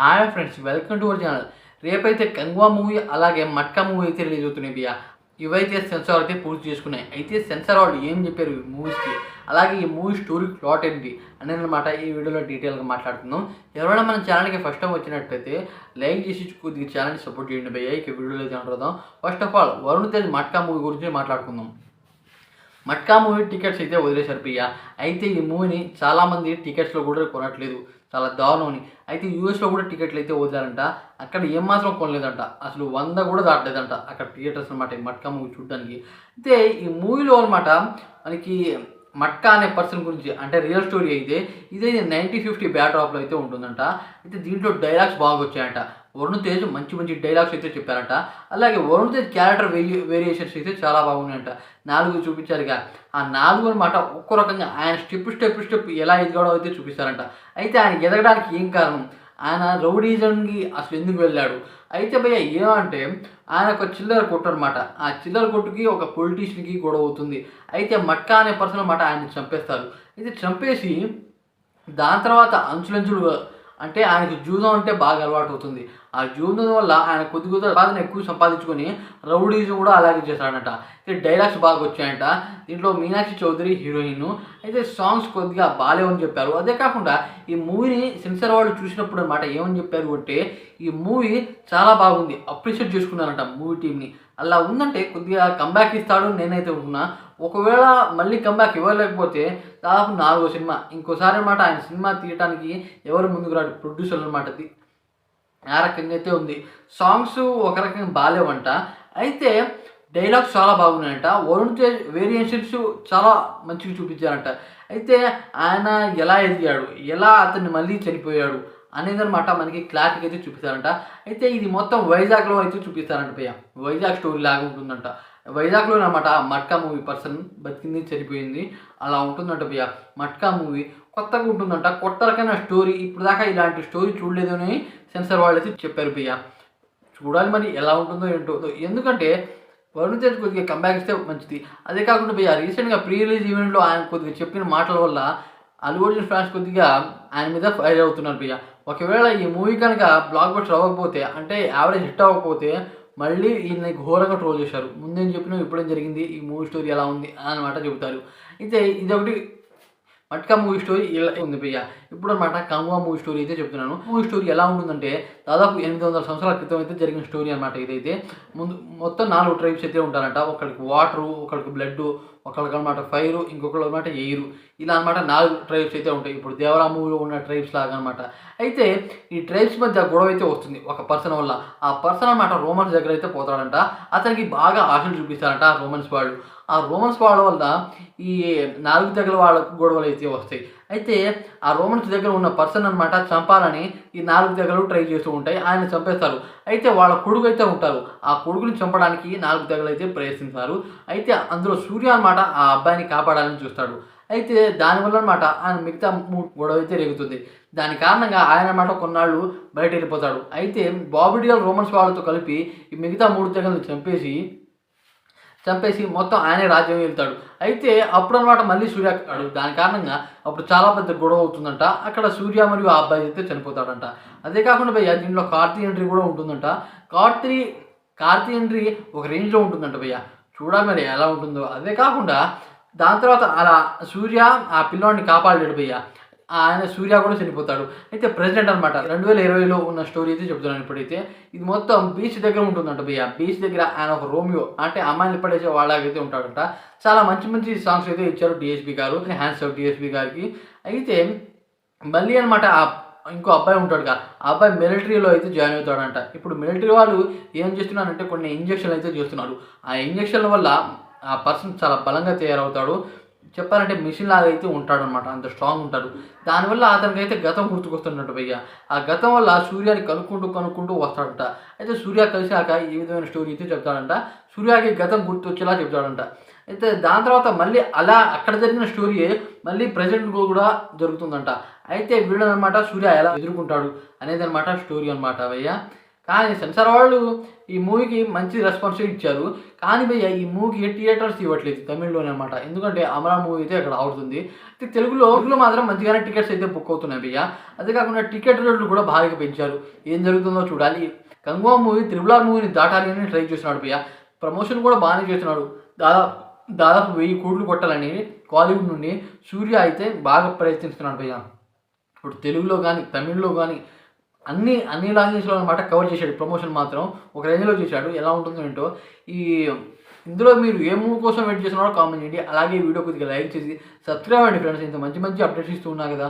Hi friends, welcome to our channel. రేపైతే Kanguva movie అలాగే matka movie అయితే రిలీజ్ అవుతున్నాయి భయ్యా. ఇవైతే సెన్సార్ అయితే పూర్తి చేసుకున్నాయి. అయితే సెన్సార్ వాళ్ళు ఏం చెప్పారు ఈ మూవీస్కి, అలాగే ఈ మూవీ స్టోరీ ప్లాట్ ఏంటి అనేది అనమాట ఈ వీడియోలో డీటెయిల్గా మాట్లాడుతున్నాం. ఎవరైనా మన ఛానల్కి ఫస్ట్ టైం వచ్చినట్టయితే లైక్ చేసి కొద్దిగా ఛానల్ని సపోర్ట్ చేయండి భయ్యా. ఇక వీడియోలో అయితే అంటున్నాం. First of all Varun Tej matka movie గురించి మాట్లాడుకుందాం. మట్కా మూవీ టికెట్స్ అయితే వదిలేశారు భయ్యా. అయితే ఈ మూవీని చాలామంది టికెట్స్లో కూడా కొనట్లేదు, చాలా దారుణం. అయితే యూఎస్లో కూడా టికెట్లు అయితే వదిలారంట. అక్కడ ఏమాత్రం కొనలేదంట, అసలు 100 కూడా దాటలేదంట అక్కడ థియేటర్స్ అనమాట ఈ మట్కా మూవీ చూడడానికి. అయితే ఈ మూవీలో అనమాట మనకి మట్కా అనే పర్సన్ గురించి అంటే రియల్ స్టోరీ అయితే ఇదే 90-50 బ్యాక్డ్రాప్లో అయితే ఉంటుందంట. అయితే దీంట్లో డైలాగ్స్ బాగా వచ్చాయంట. వరుణ్ తేజ్ మంచి మంచి డైలాగ్స్ అయితే చెప్పారంట. అలాగే వరుణ్ తేజ్ క్యారెక్టర్ వేరియేషన్స్ అయితే చాలా బాగున్నాయంట. 4 చూపించారుగా, ఆ 4 అనమాట ఒక్కో రకంగా ఆయన స్టెప్ ఎలా ఎదగడో అయితే చూపిస్తారంట. అయితే ఆయన ఎదగడానికి ఏం కారణం, ఆయన రౌడీజంకి అసలు ఎందుకు వెళ్ళాడు. అయితే భయ్య ఏమంటే ఆయన ఒక చిల్లర కొట్టు అనమాట. ఆ చిల్లర కొట్టుకి ఒక పొలిటీషియన్కి గొడవ అవుతుంది. అయితే మట్కా అనే పర్సన్ అనమాట ఆయన్ని చంపేస్తారు. అయితే చంపేసి దాని తర్వాత అంచులంచులు అంటే ఆయనకు జూదం అంటే బాగా అలవాటు అవుతుంది. ఆ జూదం వల్ల ఆయన కొద్ది సంపాదన ఎక్కువ సంపాదించుకొని రౌడీజం కూడా అలాగే చేశాడంట. అయితే డైలాగ్స్ బాగా వచ్చాయంట. దీంట్లో మీనాక్షి చౌదరి హీరోయిన్. అయితే సాంగ్స్ కొద్దిగా బాగాలేవని చెప్పారు. అదే కాకుండా ఈ మూవీని సెన్సార్ వాళ్ళు చూసినప్పుడు అనమాట ఏమని చెప్పారు అంటే ఈ మూవీ చాలా బాగుంది, అప్రిషియేట్ చేసుకున్నారంట మూవీ టీంని. అలా ఉందంటే కొద్దిగా కంబ్యాక్ ఇస్తాడు నేనైతే అనుకున్నా. ఒకవేళ మళ్ళీ కంబ్యాక్ ఇవ్వలేకపోతే దాదాపు 4వ సినిమా ఇంకోసారి అనమాట ఆయన సినిమా తీయటానికి ఎవరు ముందుకు రాడు, ప్రొడ్యూసర్లు అనమాట. ఆ రకంగా అయితే ఉంది. సాంగ్స్ ఒక రకంగా బాగాలేవంట. అయితే డైలాగ్స్ చాలా బాగున్నాయంట. వరుణ్ తేజ్ వేరియేషన్స్ చాలా మంచిగా చూపించారంట. అయితే ఆయన ఎలా ఎదిగాడు, ఎలా అతన్ని మళ్ళీ చనిపోయాడు అనేది అనమాట మనకి క్లారిటీగా అయితే చూపిస్తారంట. అయితే ఇది మొత్తం వైజాగ్లో అయితే చూపిస్తారంట భయ్య. వైజాగ్ స్టోరీ లాగా ఉంటుందంట. వైజాగ్లో అనమాట మట్కా మూవీ పర్సన్ బతికింది చనిపోయింది అలా ఉంటుందంట భయ్య. మట్కా మూవీ కొత్తగా ఉంటుందంట, కొత్త రకమైన స్టోరీ. ఇప్పుడు దాకా ఇలాంటి స్టోరీ చూడలేదు అని సెన్సార్ వాళ్ళు అయితే చెప్పారు భయ్య. చూడాలి మరి ఎలా ఉంటుందో ఏంటో. ఎందుకంటే వరుణ్ తేజ్ కొద్దిగా కంబ్యాక్ ఇస్తే మంచిది. అదే కాకుండా భయ్య రీసెంట్గా ప్రీ రిలీజ్ ఈవెంట్లో ఆయన కొద్దిగా చెప్పిన మాటల వల్ల అల్లు అర్జున్ ఫ్యాన్స్ కొద్దిగా ఆయన మీద ఫైర్ అవుతున్నారు భయ్య. ఒకవేళ ఈ మూవీ కనుక బ్లాక్ బస్టర్ అవ్వకపోతే అంటే యావరేజ్ హిట్ అవ్వకపోతే మళ్ళీ ఈయన ఘోరంగా ట్రోల్ చేశారు. ముందేం చెప్పినా ఇప్పుడేం జరిగింది, ఈ మూవీ స్టోరీ ఎలా ఉంది అన్నమాట చెబుతారు. అయితే ఇదొకటి మట్కా మూవీ స్టోరీ ఇలా ఉంది భయ్య. ఇప్పుడు అనమాట కంగువా మూవీ స్టోరీ అయితే చెప్తున్నాను. మూవీ స్టోరీ ఎలా ఉంటుందంటే దాదాపు 800 సంవత్సరాల క్రితం అయితే జరిగిన స్టోరీ అనమాట. ఇదైతే మొత్తం 4 ట్రైబ్స్ అయితే ఉంటారంట. ఒకరికి వాటరు, ఒకరికి బ్లడ్, ఒకరికి అనమాట ఫైరు, ఇంకొకరు అనమాట ఎయిరు. ఇలా అనమాట 4 ట్రైబ్స్ అయితే ఉంటాయి. ఇప్పుడు దేవరా మూవీలో ఉన్న ట్రైబ్స్ లాగా అనమాట. అయితే ఈ ట్రైబ్స్ మధ్య గొడవ అయితే వస్తుంది ఒక పర్సన్ వల్ల. ఆ పర్సన్ అనమాట రోమన్స్ దగ్గర అయితే పోతాడంట. అతనికి బాగా ఆశలు చూపిస్తారంట ఆ రోమన్స్ వాళ్ళు. ఆ రోమన్స్ వాళ్ళ వల్ల ఈ 4 తెగల వాళ్ళ గొడవలు అయితే వస్తాయి. అయితే ఆ రోమన్స్ దగ్గర ఉన్న పర్సన్ అనమాట చంపాలని ఈ 4 తెగలు ట్రై చేస్తూ ఉంటాయి. ఆయన చంపేస్తారు. అయితే వాళ్ళ కొడుకు అయితే ఉంటారు, ఆ కొడుకుని చంపడానికి 4 తెగలు అయితే ప్రయత్నిస్తారు. అయితే అందులో సూర్య అనమాట ఆ అబ్బాయిని కాపాడాలని చూస్తాడు. అయితే దానివల్ల అనమాట ఆయన మిగతా గొడవ అయితే రేగుతుంది. దాని కారణంగా ఆయన అనమాట కొన్నాళ్ళు బయట వెళ్ళిపోతాడు. అయితే బాబిడియల్ రోమన్స్ వాళ్ళతో కలిపి ఈ మిగతా 3 తెగలను చంపేసి మొత్తం ఆయనే రాజ్యం వెళ్తాడు. అయితే అప్పుడు అనమాట మళ్ళీ సూర్య కాడు. దాని కారణంగా అప్పుడు చాలా పెద్ద గొడవ అవుతుందంట. అక్కడ సూర్య మరియు ఆ అబ్బాయి అయితే చనిపోతాడంట. అదే కాకుండా భయ్య దీంట్లో కార్తీ ఎంట్రీ కూడా ఉంటుందంట. కార్తీ ఎంట్రీ ఒక రేంజ్లో ఉంటుందంట భయ్య. చూడాలి మరి ఎలా ఉంటుందో. అదే కాకుండా దాని తర్వాత అలా సూర్య ఆ పిల్లోడిని కాపాడలేడు భయ్య. ఆయన సూర్య కూడా చనిపోతాడు. అయితే ప్రెసిడెంట్ అనమాట 2020లో ఉన్న స్టోరీ అయితే చెప్తున్నాను. ఇప్పుడైతే ఇది మొత్తం బీచ్ దగ్గర ఉంటుందంట భయ్య. బీచ్ దగ్గర ఆయన ఒక రోమియో అంటే అమ్మాయిని పడేసే వాళ్ళకైతే ఉంటాడంట. చాలా మంచి మంచి సాంగ్స్ అయితే ఇచ్చారు డిఎస్పి గారు. హ్యాండ్స్ ఆఫ్ డిఎస్పి గారికి. అయితే మళ్ళీ అనమాట ఇంకో అబ్బాయి ఉంటాడు కదా, ఆ అబ్బాయి మిలిటరీలో అయితే జాయిన్ అవుతాడంట. ఇప్పుడు మిలిటరీ వాళ్ళు ఏం చేస్తున్నారంటే కొన్ని ఇంజక్షన్లు అయితే చేస్తున్నారు. ఆ ఇంజక్షన్ల వల్ల ఆ పర్సన్ చాలా బలంగా తయారవుతాడు. చెప్పాలంటే మిషన్ లాగా అయితే ఉంటాడు అనమాట, అంత స్ట్రాంగ్ ఉంటాడు. దానివల్ల అతనికి అయితే గతం గుర్తుకొస్తున్నట్టు భయ్య. ఆ గతం వల్ల సూర్యాని కనుక్కుంటూ వస్తాడంట. అయితే సూర్య కలిసాక ఈ విధమైన స్టోరీ అయితే చెప్తాడంట. సూర్యకి గతం గుర్తొచ్చేలా చెప్తాడంట. అయితే దాని తర్వాత మళ్ళీ అలా అక్కడ జరిగిన స్టోరీ మళ్ళీ ప్రజెంట్ కూడా జరుగుతుందంట. అయితే వీళ్ళనమాట సూర్య ఎలా ఎదుర్కొంటాడు అనేది అనమాట స్టోరీ అనమాట భయ్య. కానీ సెన్సార్ వాళ్ళు ఈ మూవీకి మంచి రెస్పాన్స్ ఇచ్చారు. కానీ భయ్య ఈ మూవీకి థియేటర్స్ ఇవ్వట్లేదు తమిళ్‌లోనే అనమాట. ఎందుకంటే 'అమరా' మూవీ అయితే అక్కడ ఆడుతుంది. అయితే తెలుగులో మాత్రం మంచిగానే టికెట్స్ అయితే బుక్ అవుతున్నాయి భయ్య. అదే కాకుండా టికెట్ రేట్లు కూడా భారీగా పెంచారు. ఏం జరుగుతుందో చూడాలి. 'కంగువా' మూవీ 'త్రిబుల్ ఆర్' మూవీని దాటాలి అని ట్రై చేస్తున్నాడు భయ్య. ప్రమోషన్ కూడా బాగానే చేస్తున్నాడు. దాదాపు 1000 కోట్లు కొట్టాలని కాలీవుడ్ నుండి సూర్య అయితే బాగా ప్రయత్నిస్తున్నాడు భయ్య. ఇప్పుడు తెలుగులో కానీ తమిళ్లో కానీ అన్ని లాంగ్వేజ్లో అనమాట కవర్ చేశాడు. ప్రమోషన్ మాత్రం ఒక రేంజ్లో చేశాడు. ఎలా ఉంటుందో ఏంటో. ఇందులో మీరు ఏ మూవీ కోసం వెయిట్ చేస్తున్నారో కామెంట్ చేయండి. అలాగే ఈ వీడియో కొద్దిగా లైక్ చేసి సబ్స్క్రైబ్ అవ్వండి ఫ్రెండ్స్. ఇంత మంచి అప్డేట్స్ ఇస్తూ ఉన్నా కదా.